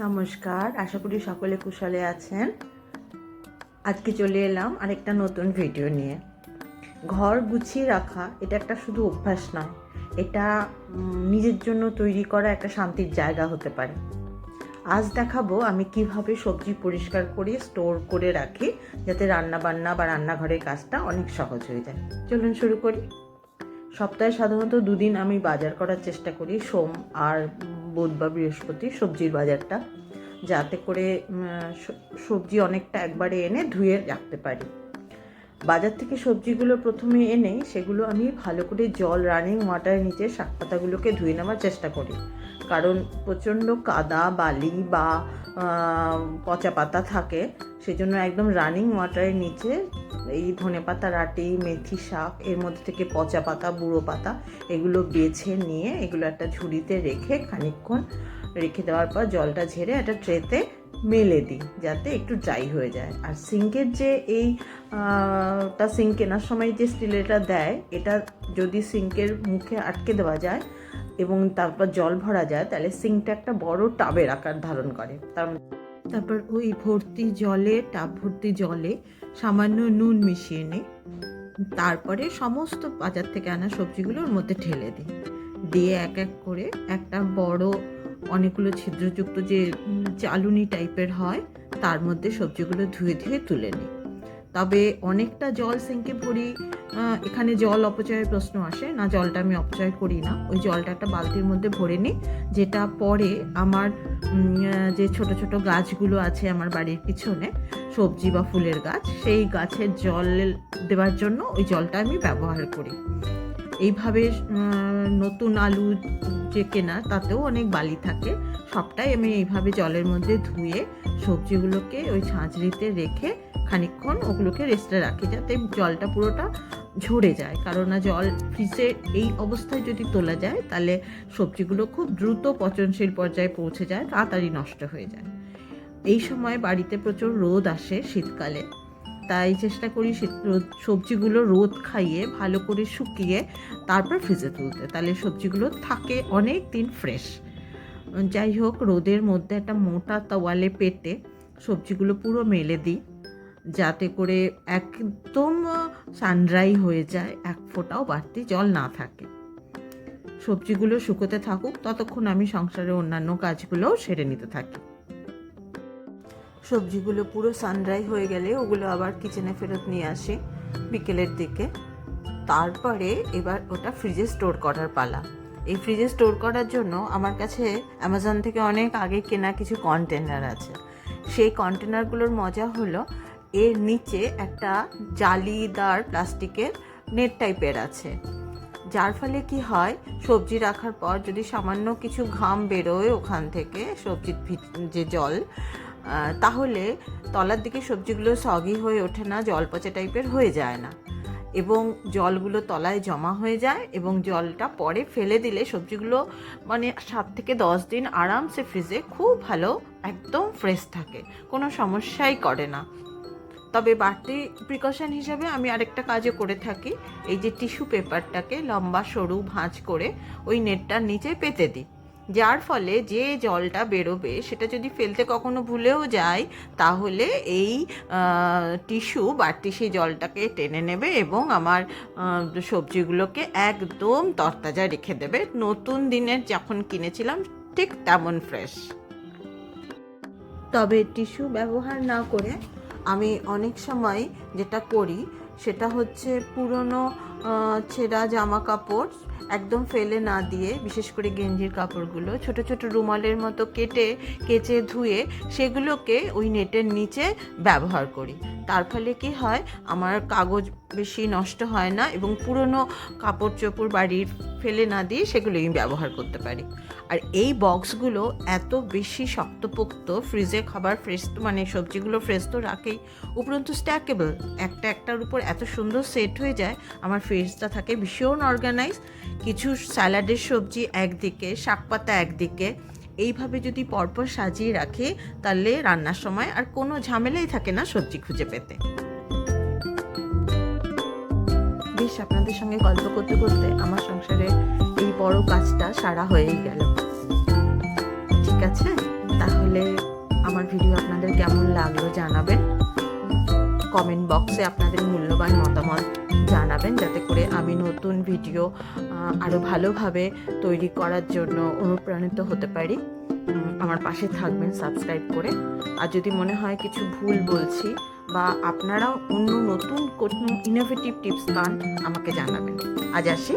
নমস্কার, আশা করি সকলে কুশলে আছেন। আজকে চলে এলাম আরেকটা নতুন ভিডিও নিয়ে। ঘর গুছিয়ে রাখা এটা একটা শুধু অভ্যাস নয়, এটা নিজের জন্য তৈরি করা একটা শান্তির জায়গা হতে পারে। আজ দেখাবো আমি কিভাবে সবজি পরিষ্কার করে স্টোর করে রাখি, যাতে রান্নাবান্না বা রান্নাঘরের কাজটা অনেক সহজ হয়ে যায়। চলুন শুরু করি। সপ্তাহে সাধারণত দুদিন আমি বাজার করার চেষ্টা করি, সোম আর বুধ বা বৃহস্পতি সবজির বাজারটা, যাতে করে সবজি অনেকটা একবারে এনে ধুয়ে রাখতে পারি। বাজার থেকে সবজিগুলো প্রথমে এনে সেগুলো আমি ভালো করে জল রানিং ওয়াটারের নিচে শাক পাতাগুলোকে ধুয়ে নেওয়ার চেষ্টা করি, কারণ প্রচণ্ড কাদা বালি বা পচা পাতা থাকে, সেজন্য একদম রানিং ওয়াটারের নিচে এই ধনে পাতা রাটি মেথি শাক এর মধ্যে থেকে পচা পাতা বুড়ো পাতা এগুলো বেছে নিয়ে এগুলো একটা ঝুড়িতে রেখে খানিকক্ষণ রেখে দেওয়ার পর জলটা ঝেড়ে একটা ট্রেতে মেলে দিই, যাতে একটু ড্রাই হয়ে যায়। আর সিঙ্কের যে সিঙ্ক কেনার সময় যে স্টিলেরটা দেয়, এটা যদি সিঙ্কের মুখে আটকে দেওয়া যায় এবং তারপর জল ভরা যায়, তাহলে সিঙ্কটা একটা বড় টাবের আকার ধারণ করে। তারপর ওই ভর্তি জলে টাব ভর্তি জলে সামান্য নুন মিশিয়ে নিই, তারপরে সমস্ত বাজার থেকে আনা সবজিগুলো ওর মধ্যে ঢেলে দিই, দিয়ে এক এক করে একটা বড় অনেকগুলো ছিদ্রযুক্ত যে চালুনি টাইপের হয় তার মধ্যে সবজিগুলো ধুয়ে ধুয়ে তুলে নিই। তবে অনেকটা জল সিঙ্কে ভরি, এখানে জল অপচয়ের প্রশ্ন আসে না, জলটা আমি অপচয় করি না। ওই জলটা একটা বালতির মধ্যে ভরে নিই, যেটা পরে আমার যে ছোট ছোট গাছগুলো আছে আমার বাড়ির পিছনে সবজি বা ফুলের গাছ, সেই গাছের জল দেওয়ার জন্য ওই জলটা আমি ব্যবহার করি। এইভাবে নতুন আলু যে কেনা তাতেও অনেক বালি থাকে, সবটাই আমি এইভাবে জলের মধ্যে ধুয়ে সবজিগুলোকে ওই ঝাঁঝরিতে রেখে খানিকক্ষণ ওগুলোকে রেস্টে রাখি, যাতে জলটা পুরোটা ঝরে যায়। কারণ জল ফ্রিজে এই অবস্থায় যদি তোলা যায় তাহলে সবজিগুলো খুব দ্রুত পচনশীল পর্যায়ে পৌঁছে যায়, তাড়াতাড়ি নষ্ট হয়ে যায়। এই সময় বাড়িতে প্রচুর রোদ আসে শীতকালে, তাই চেষ্টা করি সবজিগুলো রোদ খাইয়ে ভালো করে শুকিয়ে তারপর ফ্রিজে তুলতে, তাহলে সবজিগুলো থাকে অনেক দিন ফ্রেশ। যাই হোক, রোদের মধ্যে একটা মোটা তাওয়ালে পেতে সবজিগুলো পুরো মেলে দিই, যাতে করে একদম সানড্রাই হয়ে যায়, এক ফোঁটাও বাড়তি জল না থাকে। সবজিগুলো শুকোতে থাকুক, ততক্ষণ আমি সংসারের অন্যান্য কাজগুলোও সেরে নিতে থাকি। সবজিগুলো পুরো সানড্রাই হয়ে গেলে ওগুলো আবার কিচেনে ফেরত নিয়ে আসি বিকেলের দিকে। তারপরে এবার ওটা ফ্রিজে স্টোর করার পালা। এই ফ্রিজে স্টোর করার জন্য আমার কাছে অ্যামাজন থেকে অনেক আগে কেনা কিছু কন্টেনার আছে। সেই কন্টেনারগুলোর মজা হলো এর নিচে একটা জালিদার প্লাস্টিকের নেট টাইপের আছে, যার ফলে কি হয়, সবজি রাখার পর যদি সামান্য কিছু ঘাম বেরোয় ওখান থেকে সবজির যে জল, তাহলে তলার দিকে সবজিগুলো সগি হয়ে ওঠে না, জল পচা টাইপের হয়ে যায় না, এবং জলগুলো তলায় জমা হয়ে যায় এবং জলটা পরে ফেলে দিলে সবজিগুলো 7 থেকে 10 দিন আরামসে ফ্রিজে খুব ভালো একদম ফ্রেশ থাকে, কোনো সমস্যাই করে না। তবে বাড়তি প্রিকশন হিসাবে আমি আরেকটা কাজও করে থাকি, এই যে টিস্যু পেপারটাকে লম্বা সরু ভাঁজ করে ওই নেটটার নিচে পেতে দিই, যার ফলে যে জলটা বেরোবে সেটা যদি ফেলতে কখনো ভুলেও যায়, তাহলে এই টিস্যু বাড়তি সেই জলটাকে টেনে নেবে এবং আমার সবজিগুলোকে একদম তরতাজা রেখে দেবে, নতুন দিনের যখন কিনেছিলাম ঠিক তেমন ফ্রেশ। তবে টিস্যু ব্যবহার না করে আমি অনেক সময় যেটা করি সেটা হচ্ছে পুরনো ছেঁড়া জামা কাপড় একদম ফেলে না দিয়ে, বিশেষ করে গেঞ্জির কাপড়গুলো ছোট ছোট রুমালের মতো কেচে ধুয়ে সেগুলোকে ওই নেটের নিচে ব্যবহার করি। তার ফলে কি হয়, আমার কাগজ বেশি নষ্ট হয় না এবং পুরনো কাপড় চোপড় বাড়ির ফেলে না দিয়ে সেগুলো আমি ব্যবহার করতে পারি। আর এই বক্সগুলো এত বেশি শক্তপোক্ত, ফ্রিজে খাবার ফ্রেশ সবজিগুলো ফ্রেশ তো রাখেই, উপরন্তু স্ট্যাকেবল, একটার উপর এত সুন্দর সেট হয়ে যায়, আমার ফ্রিজটা থাকে ভীষণ অর্গানাইজ। কিছু স্যালাডের সবজি একদিকে, শাক পাতা একদিকে, এইভাবে যদি পরপর সাজিয়ে রাখি তাহলে রান্নার সময় আর কোনো ঝামেলাই থাকে না সবজি খুঁজে পেতে। বেশ, আপনাদের সঙ্গে গল্প করতে করতে আমার সংসারে এই বড় কাজটা সারা হয়েই গেল। ঠিক আছে, তাহলে তাহলে আমার ভিডিও আপনাদের কেমন লাগলো জানাবেন। কমেন্ট বক্সে আপনাদের মূল্যবান মতামত জানাবেন, যাতে করে আমি নতুন ভিডিও আরও ভালোভাবে তৈরি করার জন্য অনুপ্রাণিত হতে পারি। আমার পাশে থাকবেন সাবস্ক্রাইব করে। আর যদি মনে হয় কিছু ভুল বলছি বা আপনারাও অন্য নতুন কোনো ইনোভেটিভ টিপস পান, আমাকে জানাবেন। আজ আসি।